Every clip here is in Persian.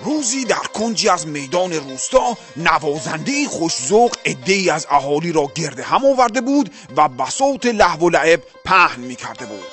روزی در کنجی از میدان روستا نوازنده خوش‌ذوق عده‌ای از اهالی را گرد هم آورده بود و بساط لهو و لعب پهن می‌کرده بود.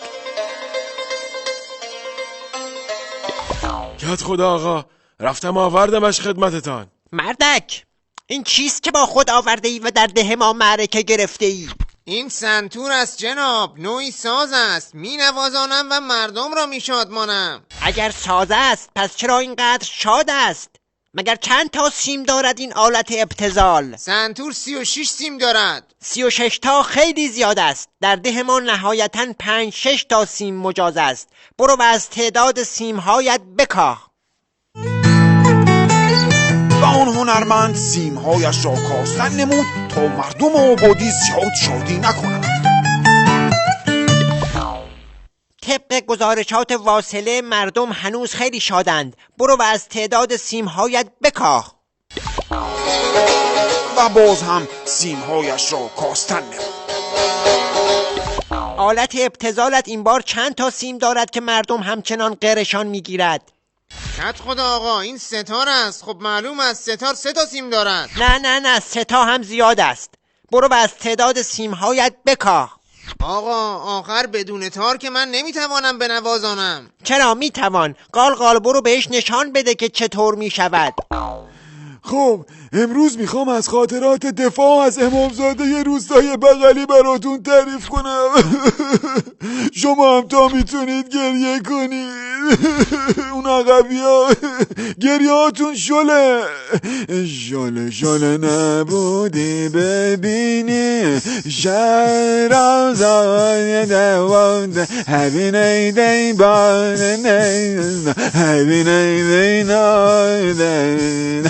کت خدا آقا، رفتم آوردمش خدمتتان. مردک، این چیست که با خود آورده ای و در ده ما معرکه گرفته ای؟ این سنتور است جناب، نوعی ساز است، می نوازانم و مردم را می شادمانم. اگر ساز است پس چرا اینقدر شاد است؟ مگر چند تا سیم دارد این آلت ابتذال؟ سنتور 36 سیم دارد. 36 تا خیلی زیاد است. در ده ما نهایتاً 5-6 تا سیم مجاز است. برو و از تعداد سیمهایت بکاه. و آن هنرمند سیمهایش را کاستن نمود تا مردم آبادی زیاد شادی نکنند. طبق گزارشات واصله مردم هنوز خیلی شادند. برو و از تعداد سیمهایت بکاه. و باز هم سیمهایش را کاستن نمود. آلت ابتذالت این بار چند تا سیم دارد که مردم همچنان غرشان میگیرد؟ کت خدا آقا، این ستار است. خب معلوم است ستار 3 تا سیم دارد. نه 3 تا هم زیاد است. برو و از تعداد سیمهایت بکاه. آقا آخر بدون تار که من نمیتوانم بنوازانم. چرا میتوان؟ قال برو بهش نشان بده که چطور میشود. خب امروز میخوام از خاطرات دفاع از امامزاده روستای بغلی براتون تعریف کنم. شما هم تا میتونید گریه کنید. اون عقبی ها گریه هاتون شله نبودی ببینی شهرازای دوانده هبین ایدی بانه هبین ایدی نایدن